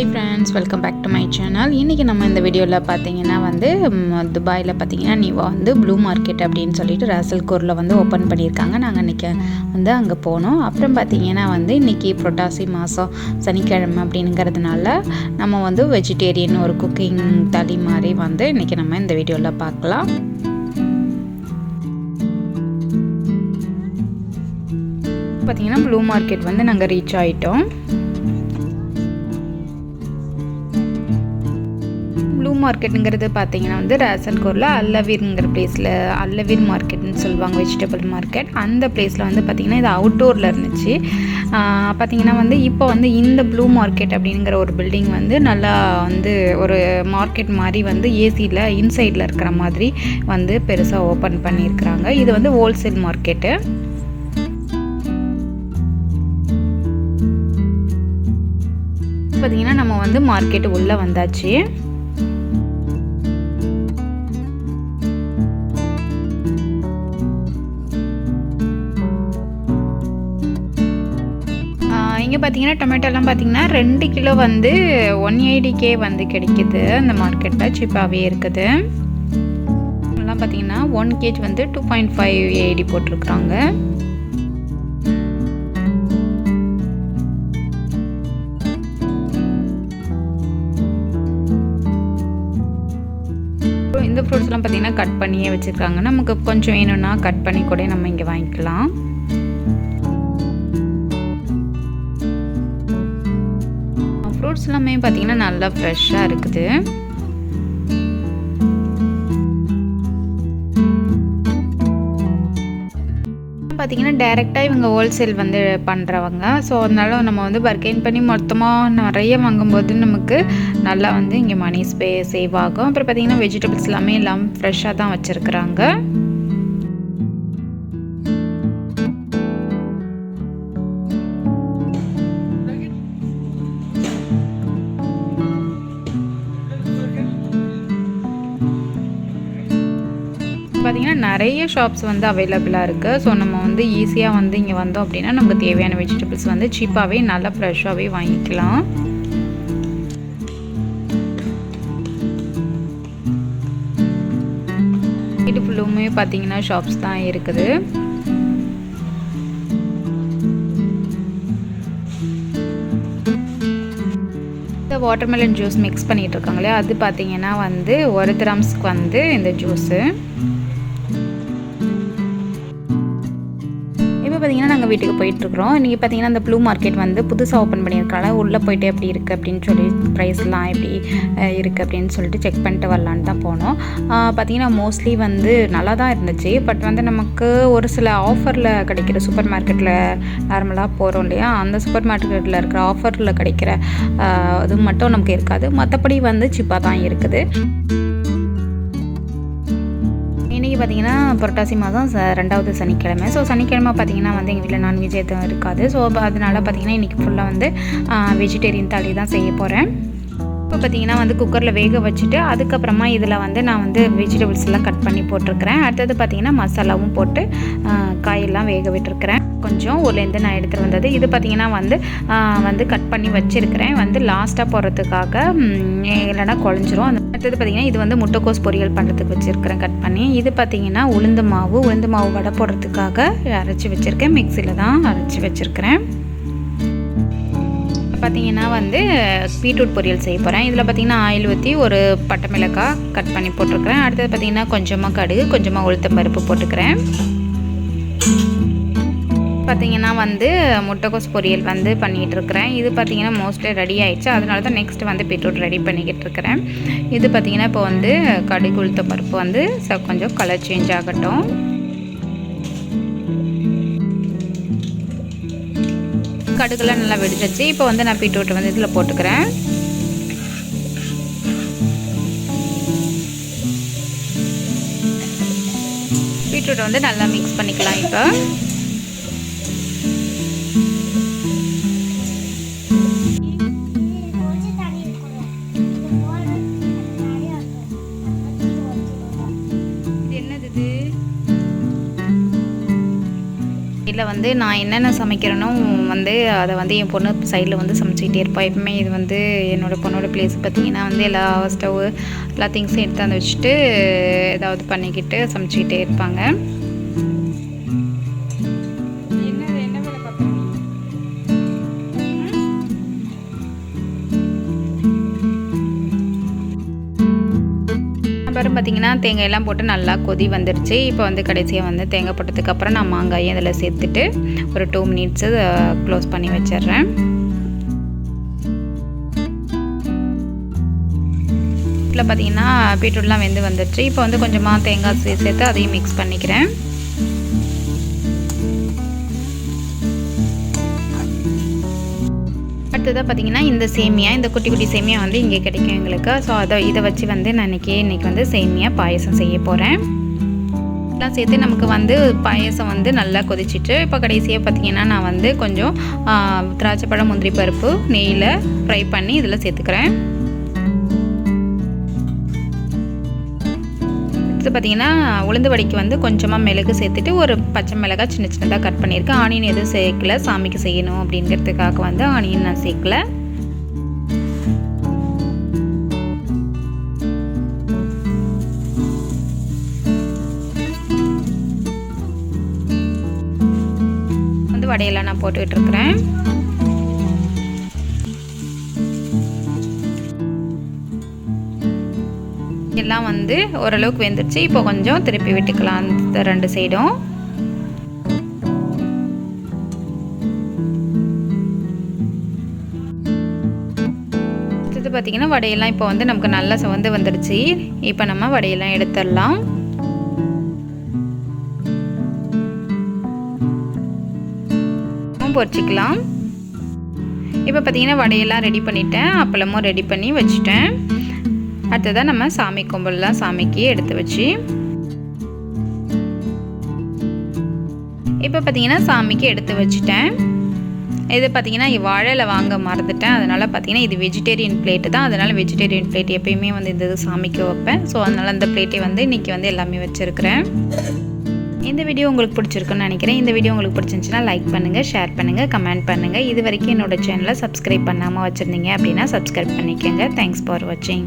Hi friends, welcome back to my channel. இன்னைக்கு நம்ம இந்த வீடியோல பாத்தீங்கன்னா வந்து துபாயில பாத்தீங்கன்னா நீவா வந்து ப்ளூ மார்க்கெட் அப்படினு சொல்லிட்டு ராசல் கோர்ல வந்து ஓபன் பண்ணிருக்காங்க. நாங்க இன்னைக்கு வந்து அங்க போனோம். அப்புறம் பாத்தீங்கன்னா வந்து இன்னைக்கு புரட்டாசி மாசம் சனிக்கிழமை அப்படிங்கறதுனால நம்ம வந்து வெஜிடேரியன் ஒரு குக்கிங் தலி மாதிரி வந்து இன்னைக்கு நம்ம இந்த வீடியோல பார்க்கலாம். பாத்தீங்கன்னா ப்ளூ மார்க்கெட் வந்து நாங்க ரீச் ஆயிட்டோம். ப்ளூ மார்க்கெட்டுங்கிறது பார்த்தீங்கன்னா வந்து ராசல்கோரில் அல்லவீர்ங்கிற பிளேஸில் அல்லவீர் மார்க்கெட்னு சொல்லுவாங்க, வெஜிடபிள் மார்க்கெட். அந்த பிளேஸில் வந்து பார்த்திங்கன்னா இது அவுட்டோரில் இருந்துச்சு. பார்த்திங்கன்னா வந்து இப்போ வந்து இந்த ப்ளூ மார்க்கெட் அப்படிங்கிற ஒரு பில்டிங் வந்து நல்லா வந்து ஒரு மார்க்கெட் மாதிரி வந்து ஏசியில் இன்சைடில் இருக்கிற மாதிரி வந்து பெருசாக ஓப்பன் பண்ணியிருக்கிறாங்க. இது வந்து ஹோல்சேல் மார்க்கெட்டு. பார்த்திங்கன்னா நம்ம வந்து மார்க்கெட்டு உள்ளே வந்தாச்சு. இங்கே பார்த்தீங்கன்னா டொமேட்டோலாம் பார்த்தீங்கன்னா 2 கிலோ வந்து 180K வந்து கிடைக்குது. அந்த மார்க்கெட்டில் சீப்பாகவே இருக்குது. எல்லாம் பார்த்தீங்கன்னா 1 kg வந்து 2.580 போட்டிருக்குறாங்க. இந்த ஃப்ரூட்ஸ்லாம் பார்த்தீங்கன்னா கட் பண்ணியே வச்சுருக்காங்க. நமக்கு கொஞ்சம் வேணும்னா கட் பண்ணி கூட நம்ம இங்கே வாங்கிக்கலாம். ஃப்ரூட்ஸ் எல்லாமே பார்த்தீங்கன்னா நல்லா ஃப்ரெஷ்ஷாக இருக்குது. பார்த்தீங்கன்னா டைரெக்டாக இவங்க ஹோல்சேல் வந்து பண்ணுறவங்க. ஸோ அதனால நம்ம வந்து பர்கெயின் பண்ணி மொத்தமாக நிறைய வாங்கும்போது நமக்கு நல்லா வந்து இங்கே மணி சேவ் ஆகும். அப்புறம் பார்த்தீங்கன்னா வெஜிடபிள்ஸ் எல்லாமே எல்லாம் ஃப்ரெஷ்ஷாக தான் வச்சுருக்குறாங்க. பார்த்தீங்கன்னா நிறைய ஷாப்ஸ் வந்து அவைலபிளாக இருக்குது. ஸோ நம்ம வந்து ஈஸியாக வந்து இங்கே வந்தோம் அப்படின்னா நமக்கு தேவையான வெஜிடபிள்ஸ் வந்து சீப்பாகவே நல்லா ஃப்ரெஷ்ஷாகவே வாங்கிக்கலாம். இது ஃபுல்லுமே பார்த்தீங்கன்னா ஷாப்ஸ் தான் இருக்குது. வாட்டர்மெலன் ஜூஸ் மிக்ஸ் பண்ணிகிட்டு இருக்காங்களே, அது பார்த்தீங்கன்னா வந்து 1 கிராம்ஸ்க்கு வந்து இந்த ஜூஸு. இப்போ பார்த்தீங்கன்னா நாங்கள் வீட்டுக்கு போயிட்டுருக்குறோம். இன்றைக்கி பார்த்தீங்கன்னா அந்த ப்ளூ மார்க்கெட் வந்து புதுசாக ஓப்பன் பண்ணியிருக்காங்க. உள்ளே போய்ட்டு எப்படி இருக்குது அப்படின்னு சொல்லி ப்ரைஸ்லாம் எப்படி இருக்குது அப்படின்னு சொல்லிட்டு செக் பண்ணிட்டு வரலான்னு தான் போனோம். பார்த்திங்கன்னா மோஸ்ட்லி வந்து நல்லா தான் இருந்துச்சு. பட் வந்து நமக்கு ஒரு சில ஆஃபரில் கிடைக்கிற சூப்பர் மார்க்கெட்டில் நார்மலாக போகிறோம் இல்லையா, அந்த சூப்பர் மார்க்கெட்டில் இருக்கிற ஆஃபரில் கிடைக்கிற இது மட்டும் நமக்கு இருக்காது. மற்றபடி வந்து சீப்பாக தான் இருக்குது. இன்றைக்கி பார்த்திங்கன்னா புரட்டாசி மாதம் 2வது சனிக்கிழமை. ஸோ சனிக்கிழமை பார்த்திங்கன்னா வந்து எங்கள் வீட்டில் நான்வெஜ் எதுவும் இருக்காது. ஸோ அதனால் பார்த்திங்கன்னா இன்றைக்கி ஃபுல்லாக வந்து வெஜிடேரியன் தாலி தான் செய்ய போகிறேன். இப்போ பார்த்திங்கன்னா வந்து குக்கரில் வேக வச்சுட்டு அதுக்கப்புறமா இதில் வந்து நான் வந்து வெஜிடபிள்ஸ் எல்லாம் கட் பண்ணி போட்டிருக்கிறேன். அடுத்தது பார்த்திங்கன்னா மசாலாவும் போட்டு காயெல்லாம் வேக விட்டுருக்கிறேன். கொஞ்சம் ஊர்லேருந்து நான் எடுத்துகிட்டு வந்தது. இது பார்த்திங்கன்னா வந்து கட் பண்ணி வச்சுருக்கிறேன் வந்து லாஸ்ட்டாக போடுறதுக்காக, இல்லைனா குழஞ்சிரும். அடுத்தது பார்த்திங்கன்னா இது வந்து முட்டைக்கோஸ் பொரியல் பண்ணுறதுக்கு வச்சுருக்கிறேன் கட் பண்ணி. இது பார்த்திங்கன்னா உளுந்து மாவு வடை போடுறதுக்காக அரைச்சி வச்சுருக்கேன். மிக்சியில் தான் அரைச்சி வச்சுருக்கிறேன். பார்த்திங்கன்னா வந்து பீட்ரூட் பொரியல் செய்ய போகிறேன். இதில் பார்த்திங்கன்னா ஆயில் ஊற்றி ஒரு பட்டை மிளகாய் கட் பண்ணி போட்டிருக்கிறேன். அடுத்தது பார்த்திங்கன்னா கொஞ்சமாக கடுகு, கொஞ்சமாக உளுத்தம் பருப்பு போட்டுக்கிறேன். பார்த்திங்கன்னா வந்து முட்டைக்கோஸ் பொரியல் வந்து பண்ணிகிட்ருக்கிறேன். இது பார்த்திங்கன்னா மோஸ்ட்லி ரெடி ஆகிடுச்சு. அதனால தான் நெக்ஸ்ட்டு வந்து பீட்ரூட் ரெடி பண்ணிக்கிட்டு இருக்கிறேன். இது பார்த்திங்கன்னா இப்போ வந்து கடுகு உளுத்தம் பருப்பு வந்து கொஞ்சம் கலர் சேஞ்ச் ஆகட்டும். கடுகுலாம் நல்லா வெடிச்சிச்சு. இப்போ வந்து நான் பீட்ரூட் வந்து இதில் போட்டுக்கிறேன். பீட்ரூட் வந்து நல்லா மிக்ஸ் பண்ணிக்கலாம். இப்போ இதில் வந்து நான் என்னென்ன சமைக்கிறேனோ வந்து அதை வந்து என் பொண்ணு சைடில் வந்து சமைச்சிக்கிட்டே இருப்பாள். எப்பவுமே இது வந்து என்னோடய பொண்ணோட பிளேஸ் பார்த்திங்கன்னா வந்து எல்லா ஸ்டவ் எல்லா திங்ஸும் எடுத்து வந்து வச்சுட்டு ஏதாவது பண்ணிக்கிட்டு சமைச்சிக்கிட்டே இருப்பாங்க. அப்புறம் பார்த்திங்கன்னா தேங்காயெல்லாம் போட்டு நல்லா கொதி வந்துடுச்சு. இப்போ வந்து கடைசியாக வந்து தேங்காய் போட்டதுக்கப்புறம் நான் மாங்காயும் அதில் சேர்த்துட்டு ஒரு 2 மினிட்ஸு க்ளோஸ் பண்ணி வச்சிடுறேன். இதில் பார்த்திங்கன்னா பீட்ரூட்லாம் வெந்து வந்துடுச்சு. இப்போ வந்து கொஞ்சமாக தேங்காய் சேர்த்து அதையும் மிக்ஸ் பண்ணிக்கிறேன். அடுத்ததாக பார்த்திங்கன்னா இந்த சேமியா, இந்த குட்டி குட்டி சேமியா வந்து இங்கே கிடைக்கும் எங்களுக்கு. ஸோ இதை வச்சு வந்து நான் இன்றைக்கி வந்து சேமியா பாயசம் செய்ய போகிறேன். எல்லாம் சேர்த்து நமக்கு வந்து பாயசம் வந்து நல்லா கொதிச்சிட்டு இப்போ கடைசியாக பார்த்திங்கன்னா நான் வந்து கொஞ்சம் திராட்சைப்பழம் முந்திரி பருப்பு நெய்யில் ஃப்ரை பண்ணி இதில் சேர்த்துக்கிறேன். அடுத்து பார்த்திங்கன்னா உளுந்து வடைக்கு வந்து கொஞ்சமாக மிளகு சேர்த்துட்டு ஒரு பச்சை மிளகாய் சின்ன சின்னதாக கட் பண்ணியிருக்கேன். ஆனியன் எதுவும் சேர்க்கல, சாமிக்கு செய்யணும் அப்படிங்கிறதுக்காக வந்து ஆனியன் நான் சேர்க்கல. வந்து வடையெல்லாம் நான் போட்டுக்கிட்டு இருக்கிறேன். எல்லாம் வந்து ஓரளவுக்கு வெந்துடுச்சு. இப்போ கொஞ்சம் திருப்பி விட்டுக்கலாம் அந்த 2 சைடும். அடுத்தது பார்த்திங்கன்னா வடையெல்லாம் இப்போ வந்து நமக்கு நல்லா செவந்து வந்துடுச்சு. இப்போ நம்ம வடையெல்லாம் எடுத்துடலாம். பொரிச்சிக்கலாம். இப்போ பார்த்திங்கன்னா வடையெல்லாம் ரெடி பண்ணிட்டேன். அப்பளமும் ரெடி பண்ணி வச்சுட்டேன். அடுத்ததாக நம்ம சாமி கும்பல்லாம் சாமிக்கு எடுத்து வச்சு இப்போ பார்த்திங்கன்னா சாமிக்கு எடுத்து வச்சுட்டேன். இது பார்த்திங்கன்னா வாழையில் வாங்க மறந்துட்டேன். அதனால் பார்த்திங்கன்னா இது வெஜிடேரியன் பிளேட்டு தான். அதனால் வெஜிடேரியன் பிளேட் எப்பயுமே வந்து இந்த சாமிக்கு வைப்பேன். ஸோ அதனால் அந்த பிளேட்டை வந்து இன்றைக்கி வந்து எல்லாமே வச்சுருக்கிறேன். இந்த வீடியோ உங்களுக்கு பிடிச்சிருக்குன்னு நினைக்கிறேன். இந்த வீடியோ உங்களுக்கு பிடிச்சிருந்துச்சுன்னா லைக் பண்ணுங்கள், ஷேர் பண்ணுங்கள், கமெண்ட் பண்ணுங்கள். இது வரைக்கும் என்னோடய சேனலை சப்ஸ்கிரைப் பண்ணாமல் வச்சுருந்தீங்க அப்படின்னா சப்ஸ்கிரைப் பண்ணிக்கோங்க. தேங்க்ஸ் ஃபார் வாட்சிங்.